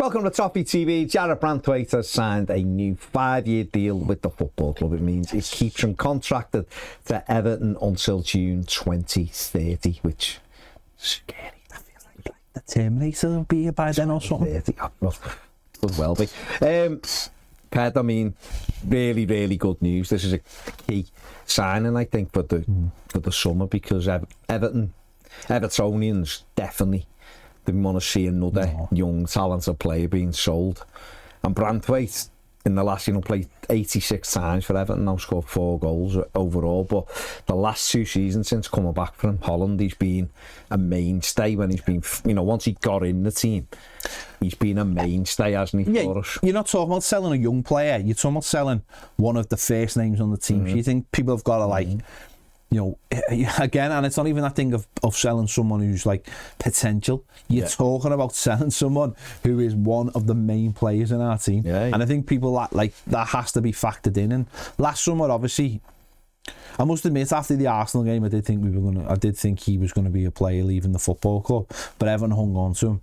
Welcome to Toffee TV. Jarrad Branthwaite has signed a new 5-year deal with the football club. It means it keeps him contracted to Everton until June 2030, which is scary. That feels like The Terminator will be here by then or something. 30. Well, could well be. Ped, I mean, really, really good news. This is a key signing, I think, for the summer, because Evertonians definitely didn't want to see another young, talented player being sold. And Branthwaite, in the last, played 86 times for Everton, now scored 4 goals overall. But the last 2 seasons since coming back from Holland, he's been a mainstay when he's been, once he got in the team, he's been a mainstay, hasn't he, for us? You're not talking about selling a young player, you're talking about selling one of the first names on the team. So you think people have got to, again, and it's not even that thing of selling someone who's like potential. You're talking about selling someone who is one of the main players in our team. And I think people that has to be factored in. And last summer, obviously, I must admit, after the Arsenal game, I did think he was gonna be a player leaving the football club, but Everton hung on to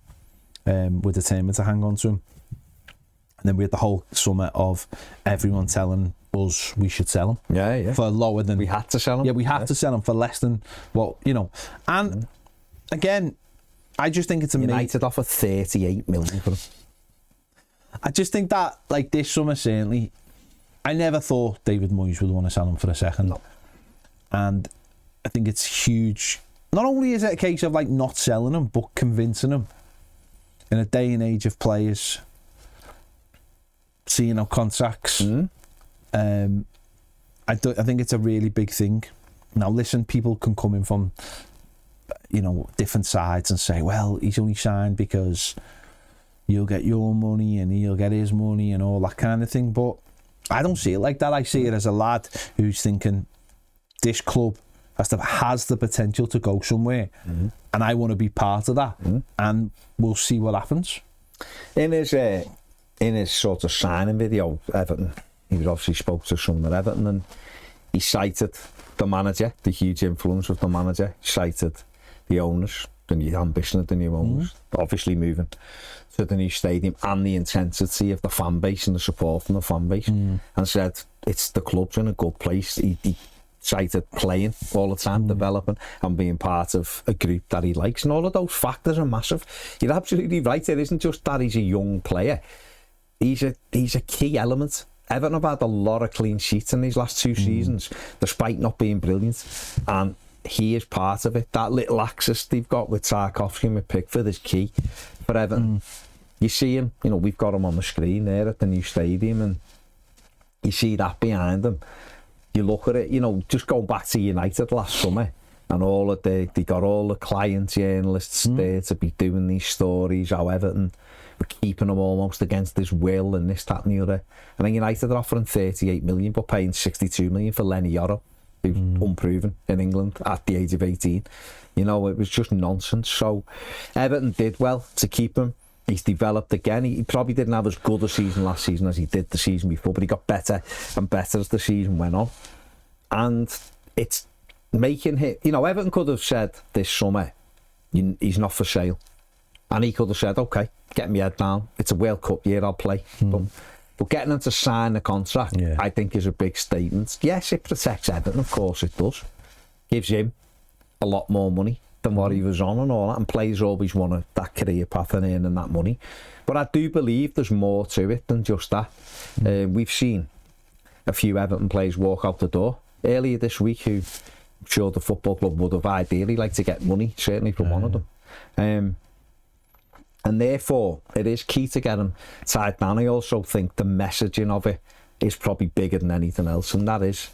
him, were determined to hang on to him. And then we had the whole summer of everyone telling us we should sell him for lower than... We had to sell him. Yeah, we had to sell him for less than And again, I just think it's amazing. United offer 38 million for him. I just think that, this summer, certainly, I never thought David Moyes would want to sell him for a second. No. And I think it's huge. Not only is it a case of, not selling him, but convincing him. In a day and age of players seeing out contracts, I think it's a really big thing. Now, listen, people can come in from, different sides and say, well, he's only signed because you'll get your money and he'll get his money and all that kind of thing. But I don't see it like that. I see it as a lad who's thinking, this club has the potential to go somewhere, and I want to be part of that, and we'll see what happens. In his sort of signing video, Everton, he was obviously spoke to someone at Everton, and he cited the manager, the huge influence of the manager, cited the owners, the new ambition of the new owners, obviously moving to the new stadium, and the intensity of the fan base and the support from the fan base, and said it's the club's in a good place. He cited playing all the time, developing, and being part of a group that he likes, and all of those factors are massive. You're absolutely right. It isn't just that he's a young player. He's a key element. Everton have had a lot of clean sheets in these last 2 seasons, despite not being brilliant, and he is part of it. That little axis they've got with Tarkovsky and with Pickford is key for Everton. You see him, we've got him on the screen there at the new stadium, and you see that behind him. You look at it, just going back to United last summer, and they got all the client journalists there to be doing these stories, how Everton were keeping him almost against his will and this, that and the other. And then United are offering 38 million but paying 62 million for Lenny Yoro, who's unproven in England at the age of 18. It was just nonsense. So Everton did well to keep him. He's developed again. He probably didn't have as good a season last season as he did the season before, but he got better and better as the season went on. And it's making him... Everton could have said this summer, he's not for sale. And he could have said, OK, get my head down. It's a World Cup year, I'll play. But getting him to sign a contract, I think, is a big statement. Yes, it protects Everton, of course it does. Gives him a lot more money than what he was on and all that. And players always want that career path and earning that money. But I do believe there's more to it than just that. We've seen a few Everton players walk out the door earlier this week who I'm sure the football club would have ideally liked to get money, certainly from one of them. And therefore, it is key to get him tied down. I also think the messaging of it is probably bigger than anything else, and that is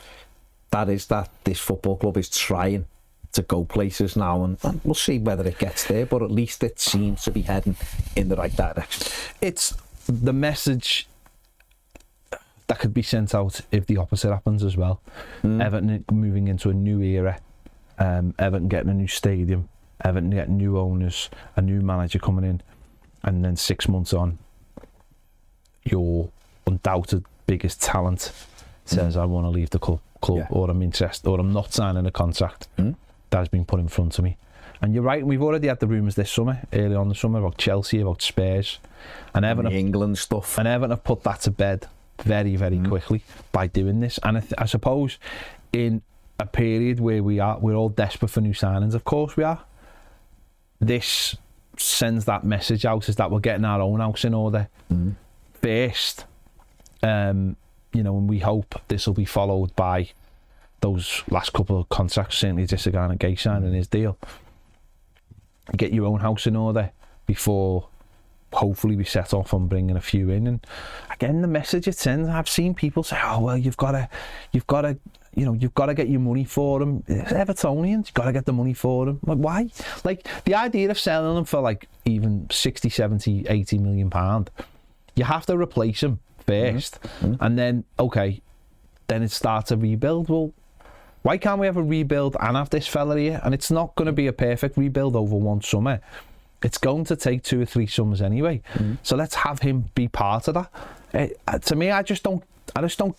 that this football club is trying to go places now, and we'll see whether it gets there, but at least it seems to be heading in the right direction. It's the message that could be sent out if the opposite happens as well. Everton moving into a new era, Everton getting a new stadium, Everton getting new owners, a new manager coming in, and then 6 months on, your undoubted biggest talent says, I want to leave the club, or I'm interested, or I'm not signing a contract that has been put in front of me. And you're right, we've already had the rumours this summer, early on the summer, about Chelsea, about Spurs, and Everton. The England stuff. And Everton have put that to bed very, very quickly by doing this. And I suppose in a period where we're all desperate for new signings, of course we are, this sends that message out, is that we're getting our own house in order first. And we hope this will be followed by those last couple of contracts, certainly Jessica and Gay signing his deal. Get your own house in order before hopefully we set off on bringing a few in. And again, the message it sends, I've seen people say, oh well, you've got to get your money for them. It's Evertonians, you've got to get the money for them. Like, why? Like, the idea of selling them for like even 60, 70, 80 million pound, you have to replace them first, and then then it starts a rebuild. Well, why can't we have a rebuild and have this fella here? And it's not going to be a perfect rebuild over one summer. It's going to take 2 or 3 summers anyway. So let's have him be part of that. To me, I just don't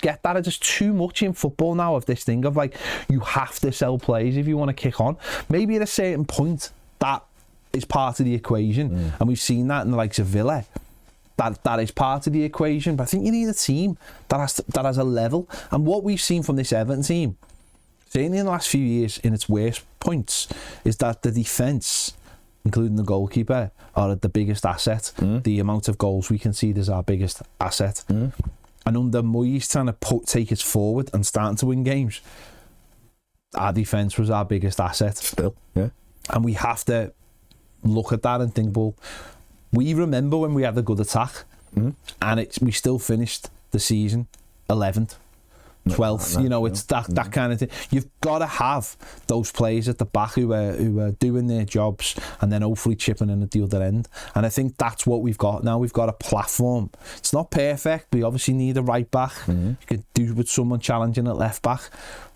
get that. It's just too much in football now of this thing of like, you have to sell players if you want to kick on. Maybe at a certain point that is part of the equation, and we've seen that in the likes of Villa. That is part of the equation. But I think you need a team that has a level. And what we've seen from this Everton team, certainly in the last few years, in its worst points, is that the defence, including the goalkeeper, are the biggest asset. The amount of goals we concede is our biggest asset. And under Moyes trying to take us forward and starting to win games, our defence was our biggest asset. Still, yeah. And we have to look at that and think, well, we remember when we had a good attack, and we still finished the season 11th. 12th, it's that kind of thing. You've got to have those players at the back who are doing their jobs and then hopefully chipping in at the other end. And I think that's what we've got now. We've got a platform. It's not perfect. We obviously need a right back. You could do with someone challenging at left back,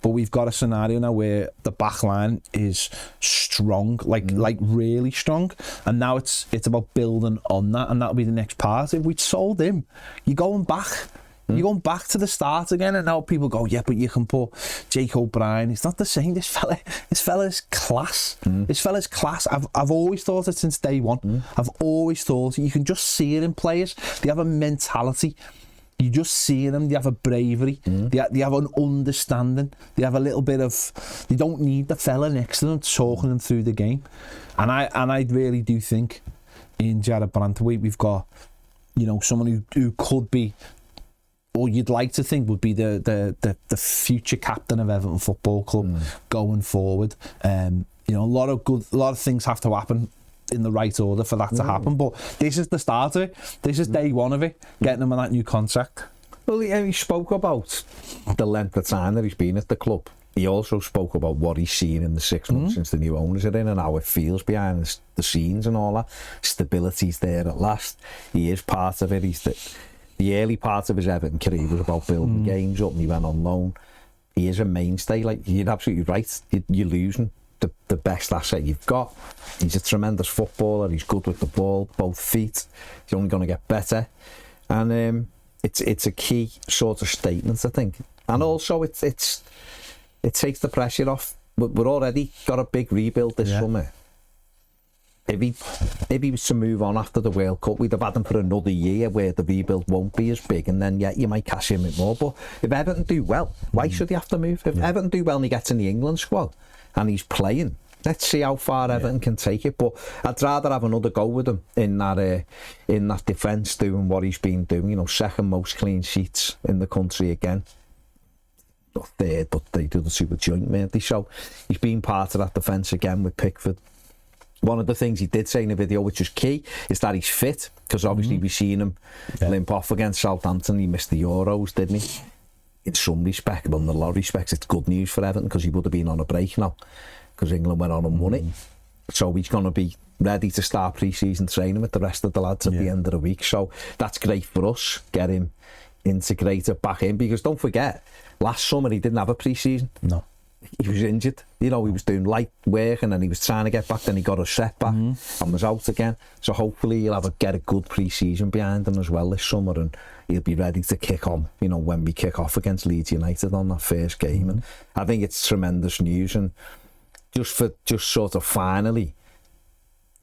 but we've got a scenario now where the back line is strong, like really strong. And now it's about building on that, and that'll be the next part. If we'd sold him, you're going back. You're going back to the start again, and now people go, yeah, but you can put Jake O'Brien. It's not the same. This fella's class. This fella's class. I've always thought it since day one. I've always thought you can just see it in players. They have a mentality. You just see them. They have a bravery. They have an understanding. They have a little bit of. They don't need the fella next to them talking them through the game. And I really do think in Jarrad Branthwaite we've got, someone who could be, or you'd like to think would be the future captain of Everton Football Club going forward. A lot of things have to happen in the right order for that to happen. But this is the start of it. This is day one of it, getting him on that new contract. Well, he spoke about the length of time that he's been at the club. He also spoke about what he's seen in the 6 months since the new owners are in, and how it feels behind the scenes and all that. Stability's there at last. He is part of it. He's the early part of his Everton career was about building games up, and he went on loan. He is a mainstay. Like, you're absolutely right. You're losing the best asset you've got. He's a tremendous footballer. He's good with the ball, both feet. He's only going to get better. And it's a key sort of statement, I think. And also it takes the pressure off. We're already got a big rebuild this summer. If he was to move on after the World Cup, we'd have had him for another year where the rebuild won't be as big, and then you might cash in with more. But if Everton do well, why should he have to move? If Everton do well and he gets in the England squad and he's playing, let's see how far Everton can take it. But I'd rather have another go with him in that defence, doing what he's been doing. Second most clean sheets in the country again. Not third, but they do the super joint, mate. So he's been part of that defence again with Pickford. One of the things he did say in the video, which was key, is that he's fit, because obviously we've seen him limp off against Southampton. He missed the Euros, didn't he? In some respect, but in a lot of respects, it's good news for Everton, because he would have been on a break now, because England went on and won it. So he's going to be ready to start pre-season training with the rest of the lads at the end of the week. So that's great for us, get him integrated back in, because don't forget, last summer he didn't have a pre-season. No. He was injured, he was doing light work, and then he was trying to get back, then he got a setback and was out again. So hopefully he'll get a good pre-season behind him as well this summer, and he'll be ready to kick on, when we kick off against Leeds United on that first game. And I think it's tremendous news, and just sort of finally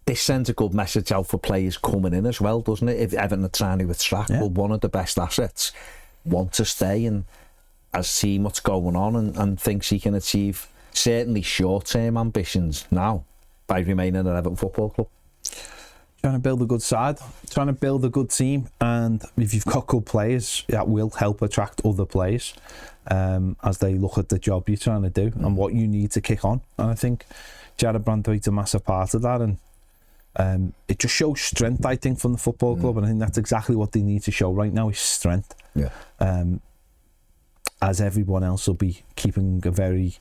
this sends a good message out for players coming in as well, doesn't it? If Everton are trying to attract one of the best assets, want to stay and has seen what's going on and thinks he can achieve certainly short-term ambitions now by remaining at Everton Football Club. Trying to build a good side, trying to build a good team, and if you've got good players, that will help attract other players as they look at the job you're trying to do and what you need to kick on. And I think Jarrad Branthwaite's a massive part of that, and it just shows strength, I think, from the football club, and I think that's exactly what they need to show right now is strength. Yeah. As everyone else will be keeping a very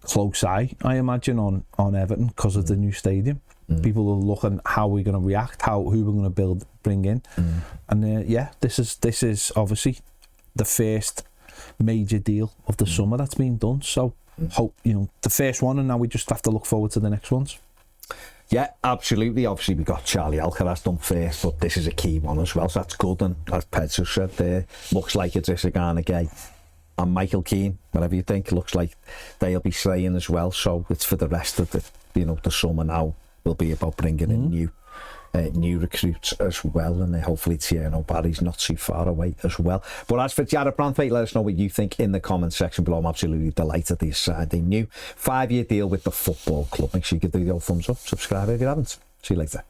close eye, I imagine, on Everton because of the new stadium. People will look at how we're going to react, who we're going to bring in, and this is obviously the first major deal of the summer that's been done. So hope the first one, and now we just have to look forward to the next ones. Yeah, absolutely. Obviously, we got Charlie Alcaraz done first, but this is a key one as well. So that's good. And as Pedro said there, looks like it's Isagana Gay and Michael Keane, whatever you think, looks like they'll be staying as well. So it's for the rest of the summer now. Will be about bringing in new recruits as well, and hopefully Tierno Barry's not too far away as well. But as for Jarrad Branthwaite, let us know what you think in the comment section below. I'm absolutely delighted he's signed a new 5-year deal with the football club. Make sure you give the video a thumbs up, subscribe if you haven't. See you later.